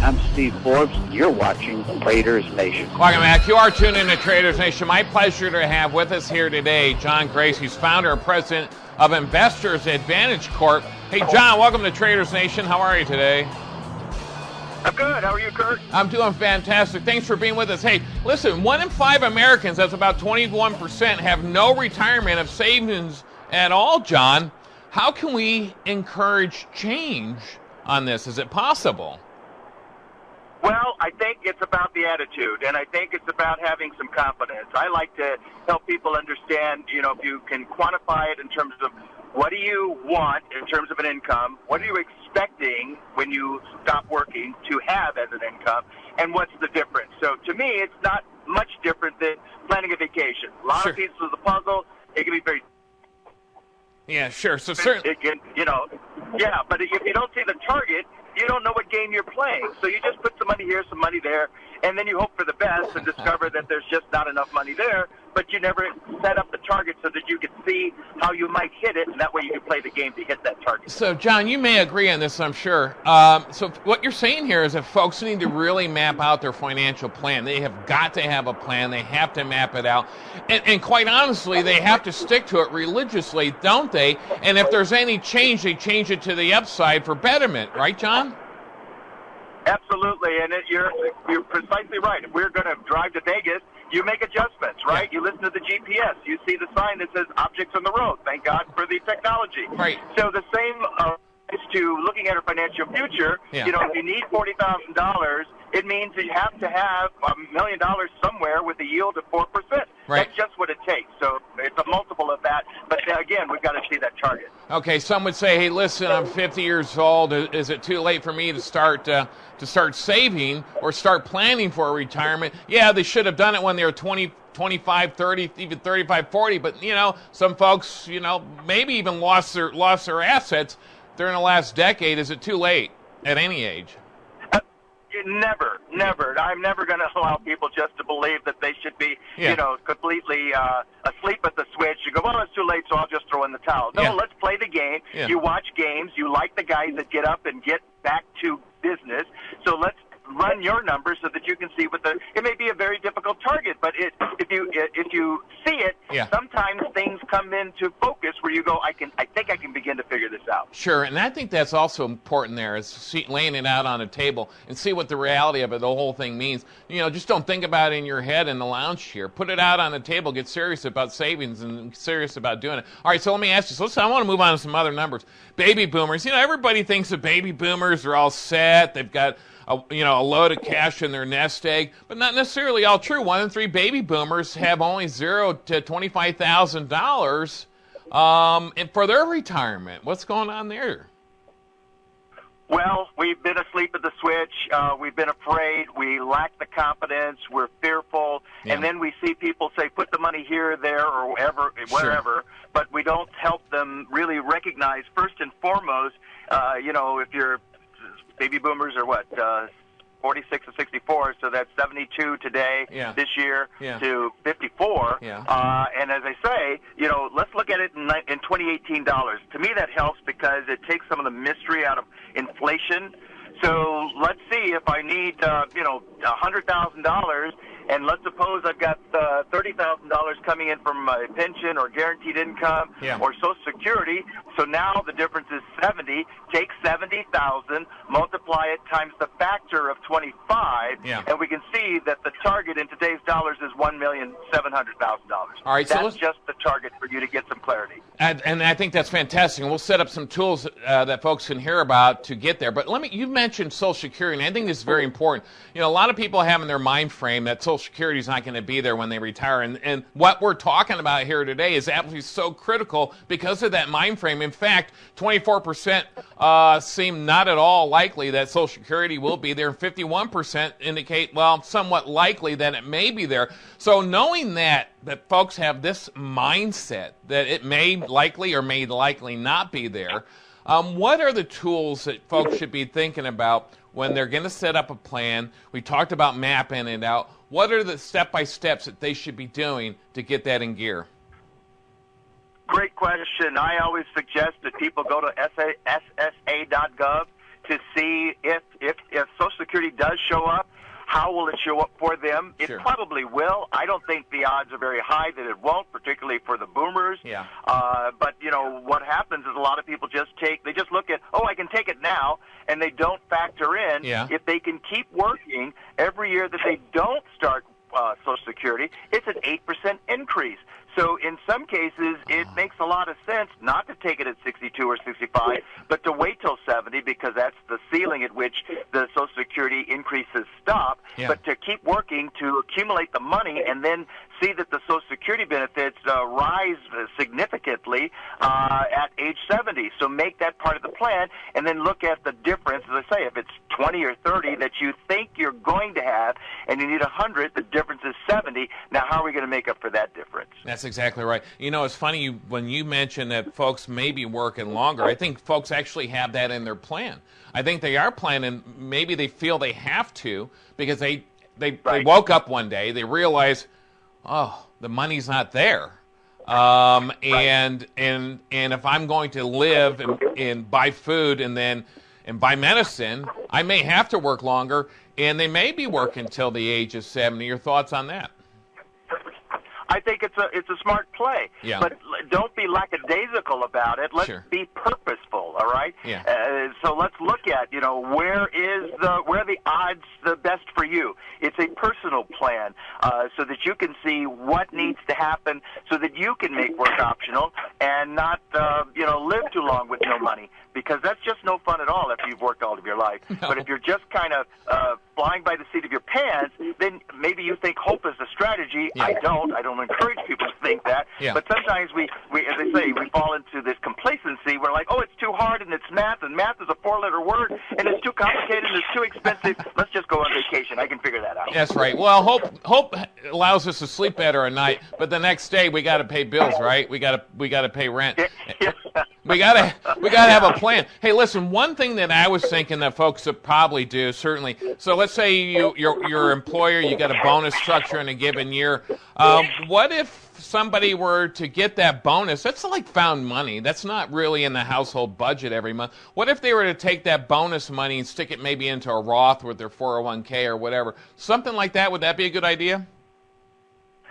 I'm Steve Forbes. You're watching Traders Nation. Welcome back. You are tuned in to Traders Nation. My pleasure to have with us here today John Grace. He's founder and president of Investors Advantage Corp. Hey, John, welcome to Traders Nation. How are you today? I'm good. How are you, Kurt? I'm doing fantastic. Thanks for being with us. Hey, listen, 1 in 5 Americans, that's about 21%, have no retirement of savings at all, John. How can we encourage change on this? Is it possible? Well, I think it's about the attitude, and I think it's about having some confidence. I like to help people understand, if you can quantify it in terms of what do you want in terms of an income, what are you expecting when you stop working to have as an income, and what's the difference? So to me, it's not much different than planning a vacation. A lot of pieces of the puzzle, it can be very... Yeah, sure. So certainly... It can, but if you don't see the target, you don't know what game you're playing. So you just put some money here, some money there, and then you hope for the best and discover that there's just not enough money there, but you never set up the target so that you can see how you might hit it, and that way you can play the game to hit that target. So, John, you may agree on this, I'm sure. So what you're saying here is that folks need to really map out their financial plan. They have got to have a plan. They have to map it out. And quite honestly, they have to stick to it religiously, don't they? And if there's any change, they change it to the upside for betterment. Right, John? Absolutely, and you're precisely right. If we're going to drive to Vegas, you make adjustments, right? You listen to the GPS. You see the sign that says objects on the road. Thank God for the technology. Right. So the same is to looking at our financial future. Yeah. If you need $40,000, it means you have to have $1 million somewhere with a yield of 4%. Right. That's just what it takes. So it's a multiple of that. But again, we've got to see that target. Okay, some would say, hey, listen, I'm 50 years old. Is it too late for me to start saving or start planning for a retirement? Yeah, they should have done it when they were 20, 25, 30, even 35, 40. But, some folks, maybe even lost their assets during the last decade. Is it too late at any age? Never. I'm never going to allow people just to believe that they should be, completely asleep at the switch. You go, well, it's too late, so I'll just throw in the towel. No, let's play the game. Yeah. You watch games. You like the guys that get up and get back to business. So let's run your numbers so that you can see it may be a very difficult target, but if you see it, sometimes things come into focus where you go, I think I can begin to figure this out. Sure, and I think that's also important there is laying it out on a table and see what the reality of it, the whole thing means. Just don't think about it in your head in the lounge chair. Put it out on the table. Get serious about savings and serious about doing it. All right, so let me ask you. So listen, I want to move on to some other numbers. Baby boomers. Everybody thinks that baby boomers are all set. They've got a load of cash in their nest egg, but not necessarily all true. 1 in 3 baby boomers have only $0 to $25,000 for their retirement. What's going on there? Well, we've been asleep at the switch. We've been afraid. We lack the confidence. We're fearful. And then we see people say, put the money here, there, or wherever, but we don't help them really recognize, first and foremost, if you're baby boomers are 46 to 64, so that's 72 today, this year, to 54. And as I say, let's look at it in 2018 dollars. To me, that helps because it takes some of the mystery out of inflation. So let's see if I need, $100,000, and let's suppose I've got $30,000 coming in from my pension or guaranteed income or Social Security. So now the difference is 70. Take 70,000, multiply it times the factor of 25, and we can see that the target in today's dollars is $1,700,000. All right, that's just the target for you to get some clarity. And I think that's fantastic. And we'll set up some tools that folks can hear about to get there. But you mentioned Social Security, and I think this is very important. A lot of people have in their mind frame that Social Security is not going to be there when they retire. And what we're talking about here today is absolutely so critical because of that mind frame. In fact, 24% seem not at all likely that Social Security will be there. 51% indicate, somewhat likely that it may be there. So knowing that folks have this mindset that it may likely or may likely not be there, what are the tools that folks should be thinking about when they're going to set up a plan? We talked about mapping it out. What are the step-by-steps that they should be doing to get that in gear? Great question. I always suggest that people go to ssa.gov to see if Social Security does show up, how will it show up for them? It Sure. probably will. I don't think the odds are very high that it won't, particularly for the boomers. Yeah. But, what happens is a lot of people just look at, I can take it now, and they don't factor in if they can keep working every year that they don't start Social Security, it's an 8% increase. So in some cases, it makes a lot of sense not to take it at 62 or 65, but to wait till 70 because that's the ceiling at which the Social Security increases stop, but to keep working to accumulate the money and then see that the Social Security benefits rise significantly at age 70. So make that part of the plan and then look at the difference. As I say, if it's 20 or 30 that you think you're going to have and you need 100, the difference is 70. Now, how are we going to make up for that difference? That's exactly right. It's funny when you mention that folks may be working longer. I think folks actually have that in their plan. I think they are planning. Maybe they feel they have to because they woke up one day, they realize, the money's not there. And if I'm going to live and buy food and buy medicine, I may have to work longer, and they may be working till the age of 70. Your thoughts on that? I think it's a smart play, but don't be lackadaisical about it. Let's be purposeful. All right. So let's look at where are the odds the best for you. It's a personal plan, so that you can see what needs to happen, so that you can make work optional and not live too long with no money, because that's just no fun at all after you've worked all of your life. No. But if you're just kind of flying by the seat of your pants, then maybe you think hope is a strategy. I don't encourage people to think that. But sometimes we, as I say, we fall into this complacency. We're like, it's too hard and it's math, and math is a 4-letter word, and it's too complicated and it's too expensive. Let's just go on vacation. I can figure that out. That's right. Well, hope allows us to sleep better at night, but the next day we got to pay bills, right? We got to pay rent. We gotta have a plan. Hey, listen, one thing that I was thinking that folks would probably do, certainly. So let's say your employer, you got a bonus structure in a given year. What if somebody were to get that bonus? That's like found money. That's not really in the household budget every month. What if they were to take that bonus money and stick it maybe into a Roth with their 401k or whatever? Something like that. Would that be a good idea?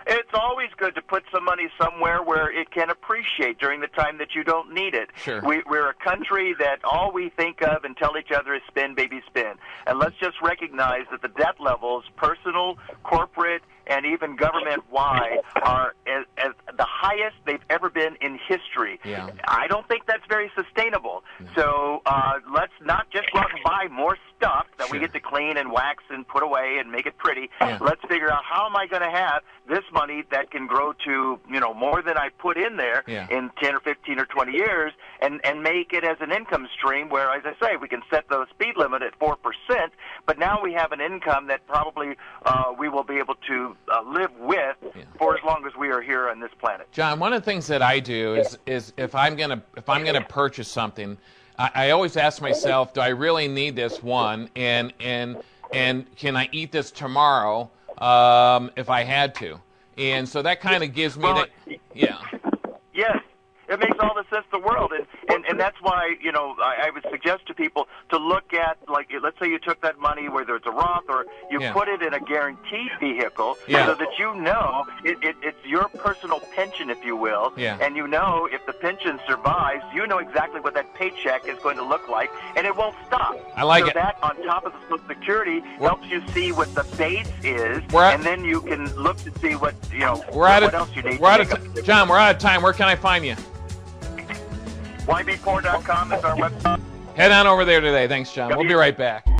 It's always good to put some money somewhere where it can appreciate during the time that you don't need it. Sure. We're a country that all we think of and tell each other is spend, baby, spend. And let's just recognize that the debt levels, personal, corporate, and even government-wide, are as the highest they've ever been in history. I don't think that's very sustainable. So let's not just go out and buy more stuff that we get to clean and wax and put away and make it pretty. Let's figure out, how am I going to have this money that can grow to more than I put in there in 10 or 15 or 20 years, and make it as an income stream where, as I say, we can set the speed limit at 4%, but now we have an income that probably we will be able to live with for as long as we are here on this planet. John, one of the things that I do is if I'm gonna purchase something, I always ask myself, do I really need this one, and can I eat this tomorrow if I had to? And so that kind of gives me Yes. It makes all the sense in the world, and that's why I would suggest to people to look at, like, let's say you took that money, whether it's a Roth or you put it in a guaranteed vehicle, so that it's your personal pension, if you will, and if the pension survives, exactly what that paycheck is going to look like, and it won't stop. I like it. So that on top of the Social Security helps you see what the base is, and then you can look to see what what else you need. John, we're out of time. Where can I find you? YB4.com is our website. Head on over there today. Thanks, John. We'll be right back.